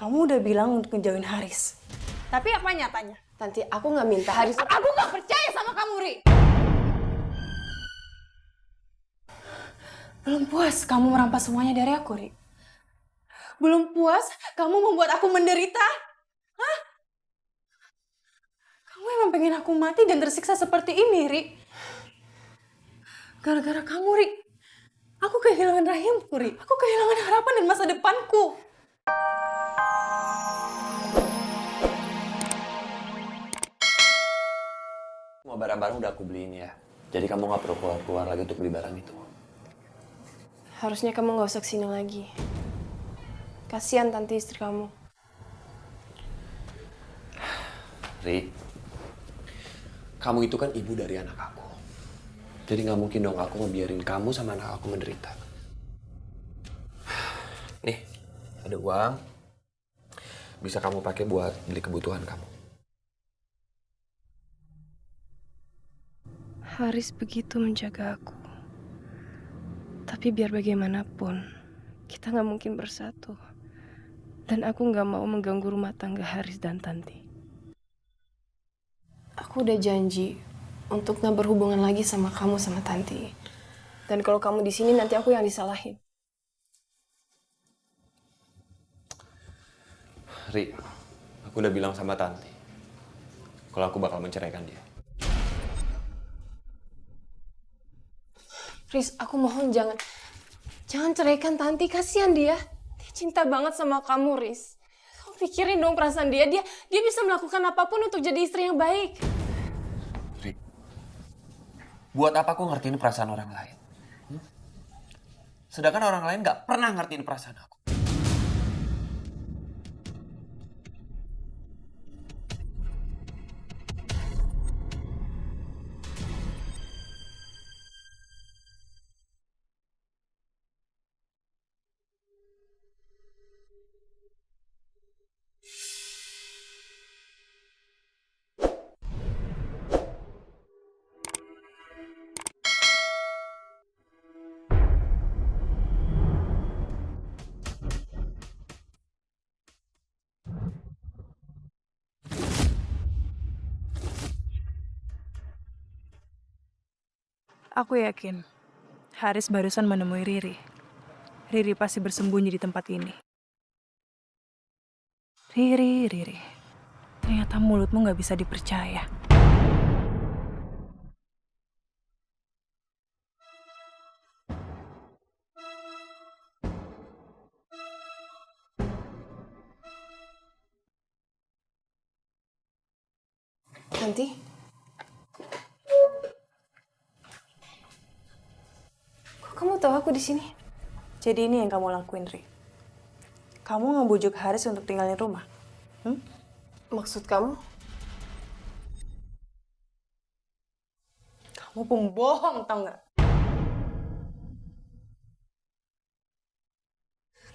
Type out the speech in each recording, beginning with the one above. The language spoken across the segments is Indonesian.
Kamu udah bilang untuk ngejauhin Haris. Tapi apa nyatanya? Tanti, aku nggak minta Haris. Aku nggak percaya sama kamu, Ri. Belum puas kamu merampas semuanya dari aku, Ri. Belum puas kamu membuat aku menderita. Hah? Kamu emang pengen aku mati dan tersiksa seperti ini, Ri. Gara-gara kamu, Ri. Aku kehilangan rahimku, Ri. Aku kehilangan harapan dan masa depanku. Semua barang-barang udah aku beliin ya. Jadi kamu nggak perlu keluar-keluar lagi untuk beli barang itu. Harusnya kamu nggak usah kesini lagi. Kasihan Tanti istri kamu. Ri, kamu itu kan ibu dari anak aku. Jadi nggak mungkin dong aku ngebiarin kamu sama anak aku menderita. Nih, ada uang. Bisa kamu pakai buat beli kebutuhan kamu. Haris begitu menjaga aku. Tapi biar bagaimanapun, kita nggak mungkin bersatu. Dan aku nggak mau mengganggu rumah tangga Haris dan Tanti. Aku udah janji untuk nggak berhubungan lagi sama kamu sama Tanti. Dan kalau kamu di sini nanti aku yang disalahin. Ri, aku udah bilang sama Tanti kalau aku bakal menceraikan dia. Riz, aku mohon jangan ceraikan Tanti, kasihan dia. Dia cinta banget sama kamu, Riz. Kamu pikirin dong perasaan dia. Dia bisa melakukan apapun untuk jadi istri yang baik. Ri, buat apa aku ngertiin perasaan orang lain? Sedangkan orang lain gak pernah ngertiin perasaan aku. Aku yakin Haris barusan menemui Riri. Riri pasti bersembunyi di tempat ini. Riri. Ternyata mulutmu gak bisa dipercaya. Tanti? Kok kamu tahu aku di sini? Jadi ini yang kamu lakuin, Ri. Kamu ngebujuk Haris untuk tinggalin rumah. Maksud kamu? Kamu pembohong, tau nggak?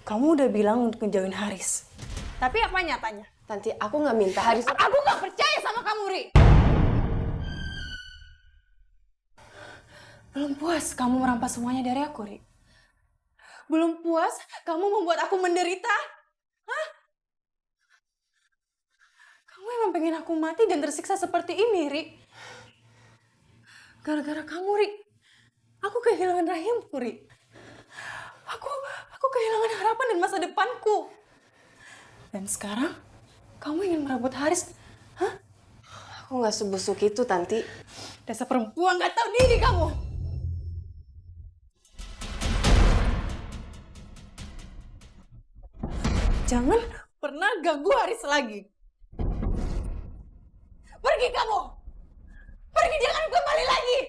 Kamu udah bilang untuk ngejauhin Haris. Tapi apa nyatanya? Tanti, aku nggak minta Haris. Aku nggak percaya sama kamu, Ri. Belum puas kamu merampas semuanya dari aku, Ri. Belum puas kamu membuat aku menderita. Hah? Kamu emang pengen aku mati dan tersiksa seperti ini, Ri. Gara-gara kamu, Ri. Aku kehilangan rahimku, Ri. Aku kehilangan harapan dan masa depanku. Dan sekarang, kamu ingin merebut Haris. Hah? Aku nggak sebusuk itu, Tanti. Dasar perempuan gak tahu diri kamu. Jangan pernah ganggu Haris lagi. Pergi kamu. Pergi, jangan kembali lagi.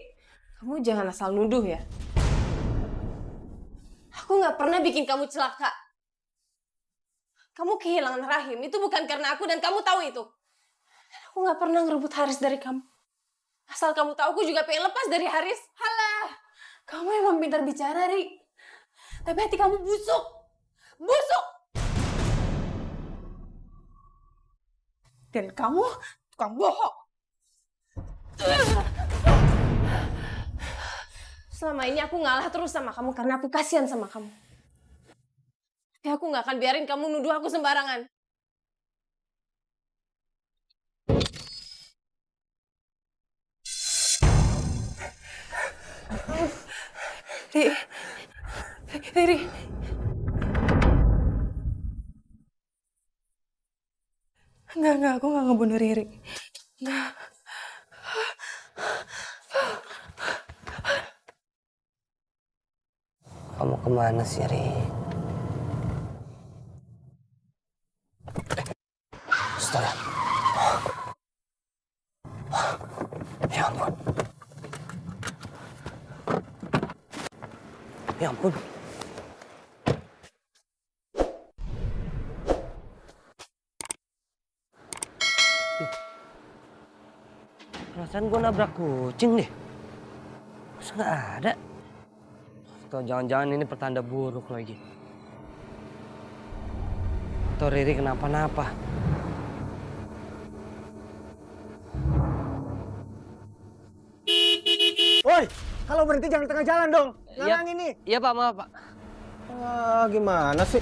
Kamu jangan asal nuduh ya. Aku nggak pernah bikin kamu celaka. Kamu kehilangan rahim, itu bukan karena aku dan kamu tahu itu. Aku nggak pernah ngerebut Haris dari kamu. Asal kamu tahu, aku juga pengen lepas dari Haris. Halah, kamu emang pintar bicara, Ri. Tapi hati kamu busuk. Busuk. Dan kamu tukang bohong. Selama ini aku ngalah terus sama kamu karena aku kasihan sama kamu. Tapi aku nggak akan biarin kamu nuduh aku sembarangan. Riri. Enggak, aku nggak ngebunuh Riri. Enggak. Kamu kemana sih, Ri? Astaga. Ya ampun. Ya ampun. Perasaan gue nabrak kucing deh. Masa nggak ada? Atau jangan-jangan ini pertanda buruk lagi. Atau Riri kenapa-napa. Woi, kalau berhenti jangan di tengah jalan dong. Ngarang ini. Iya Pak, maaf Pak. Wah, gimana sih?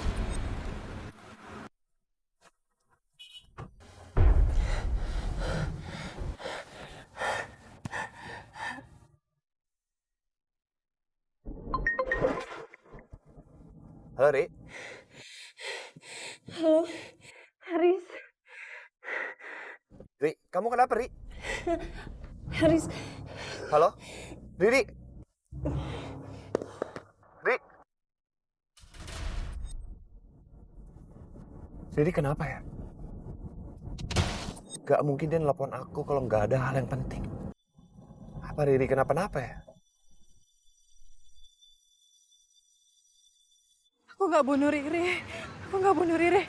Halo, Ri. Halo, Haris. Ri, kamu kenapa, Ri? Haris. Halo? Riri. Ri. Riri kenapa ya? Gak mungkin dia nelpon aku kalau nggak ada hal yang penting. Apa Riri kenapa-napa ya? Aku nggak bunuh Riri. Aku nggak bunuh Riri.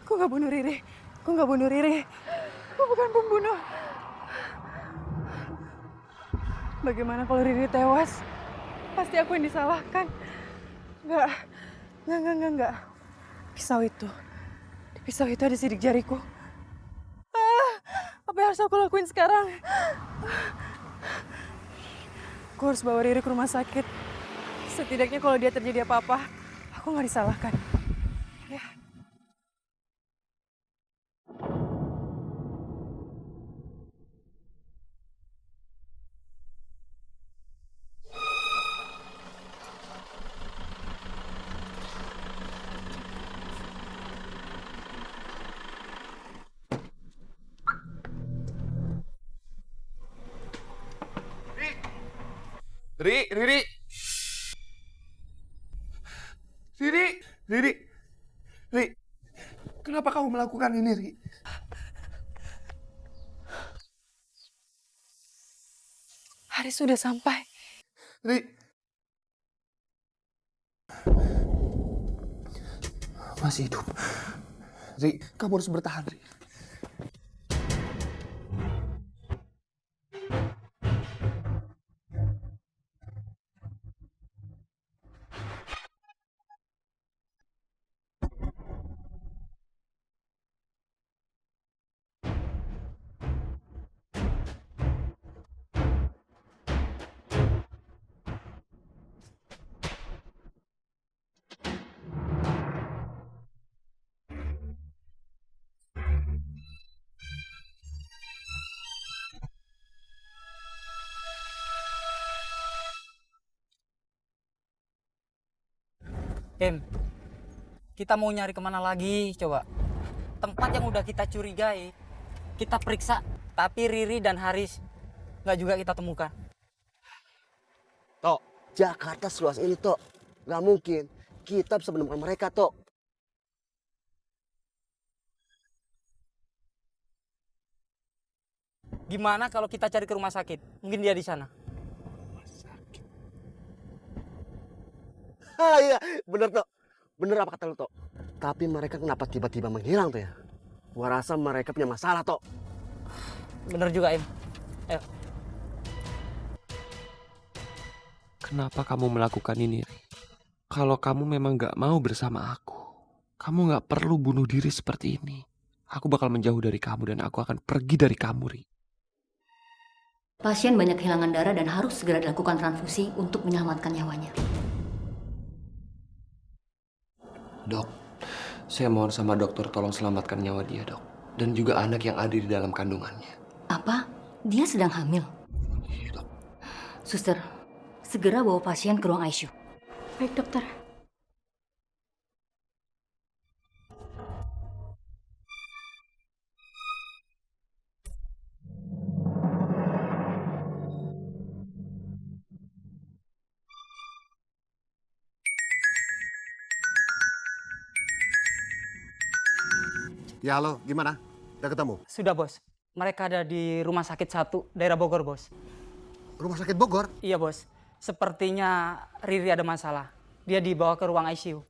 Aku nggak bunuh Riri. Aku nggak bunuh Riri. Aku bukan pembunuh. Bagaimana kalau Riri tewas? Pasti aku yang disalahkan. Enggak. Pisau itu. Di pisau itu ada sidik jariku. Apa yang harus aku lakuin sekarang? Aku harus bawa Riri ke rumah sakit. Setidaknya kalau dia terjadi apa-apa, aku nggak disalahkan. Ya. Riri. Ri, kenapa kamu melakukan ini, Ri? Haris sudah sampai. Ri. Masih hidup. Ri, kamu harus bertahan, Ri. Em, kita mau nyari kemana lagi coba? Tempat yang udah kita curigai, kita periksa, tapi Riri dan Haris nggak juga kita temukan. Tok, Jakarta seluas ini, Tok. Gak mungkin kita bisa menemukan mereka, Tok. Gimana kalau kita cari ke rumah sakit? Mungkin dia di sana. Ah iya, bener, Tok. Bener apa kata lu, Tok. Tapi mereka kenapa tiba-tiba menghilang tuh ya? Gua rasa mereka punya masalah, Tok. Bener juga, Em. Ayo. Kenapa kamu melakukan ini, Ri? Kalau kamu memang gak mau bersama aku, kamu gak perlu bunuh diri seperti ini. Aku bakal menjauh dari kamu dan aku akan pergi dari kamu, Ri. Pasien banyak kehilangan darah dan harus segera dilakukan transfusi untuk menyelamatkan nyawanya. Dok, saya mohon sama dokter tolong selamatkan nyawa dia, Dok. Dan juga anak yang ada di dalam kandungannya. Apa? Dia sedang hamil? Iya, Dok. Suster, segera bawa pasien ke ruang ICU. Baik, dokter. Ya halo, gimana? Udah ketemu? Sudah, Bos. Mereka ada di rumah sakit 1, daerah Bogor, Bos. Rumah sakit Bogor? Iya, Bos. Sepertinya Riri ada masalah. Dia dibawa ke ruang ICU.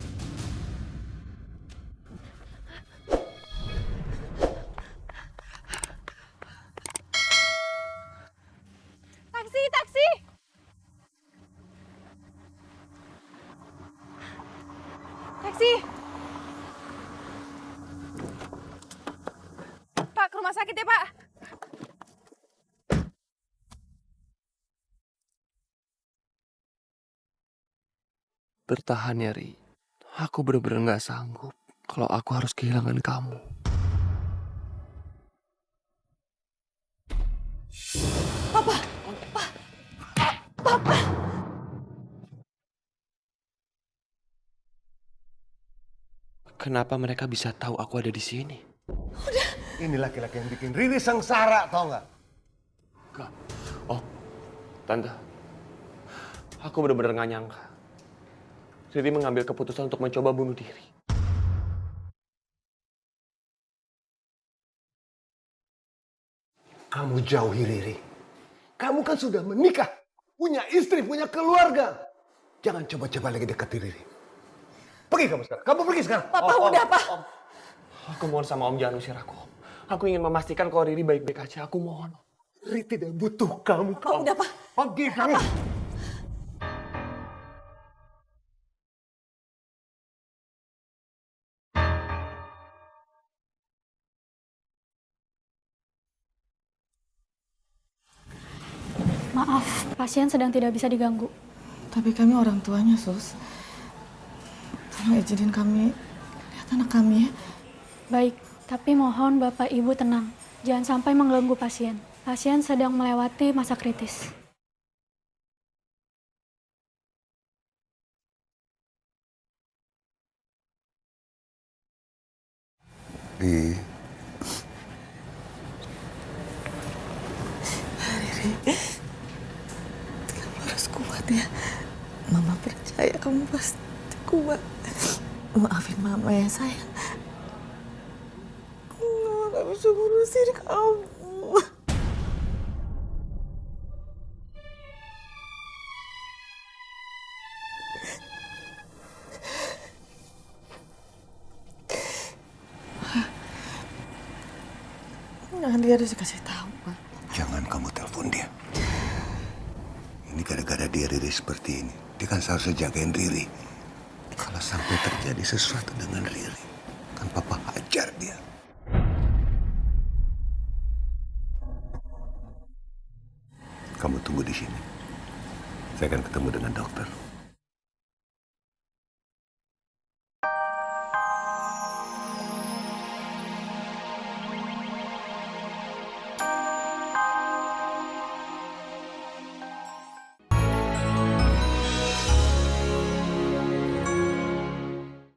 Taksi, taksi! Taksi! Pak, ke rumah sakit ya, Pak. Bertahan ya, Ri. Aku bener-bener gak sanggup kalau aku harus kehilangan kamu. Kenapa mereka bisa tahu aku ada di sini? Ini laki-laki yang bikin Riri sengsara, tau nggak? Oh, Tante. Aku bener-bener gak nyangka. Riri mengambil keputusan untuk mencoba bunuh diri. Kamu jauhi Riri. Kamu kan sudah menikah, punya istri, punya keluarga. Jangan coba-coba lagi dekati Riri. Pergi kamu sekarang. Kamu pergi sekarang. Papa, udah, Pak. Aku mohon sama Om jangan usir aku. Aku ingin memastikan kalau Riri baik-baik aja. Aku mohon. Riri tidak butuh kamu. Pak, udah, Pak. Pergi kamu. Maaf, pasien sedang tidak bisa diganggu. Tapi kami orang tuanya, Sus. Tolong izinin kami lihat anak kami ya. Baik, tapi mohon Bapak Ibu tenang. Jangan sampai mengganggu pasien. Pasien sedang melewati masa kritis. Riri, Kamu harus kuat ya. Mama percaya kamu pasti kuat. Maafin Mama ya, sayang. Mama gak bisa ngurusin kamu. Dia harus dikasih tahu, Pak. jangan kamu telepon dia. Ini gara-gara dia Riri seperti ini. Dia kan seharusnya jagain Riri. Kalau sampai terjadi sesuatu dengan Riri, kan Papa hajar dia. Kamu tunggu di sini. Saya akan ketemu dengan dokter.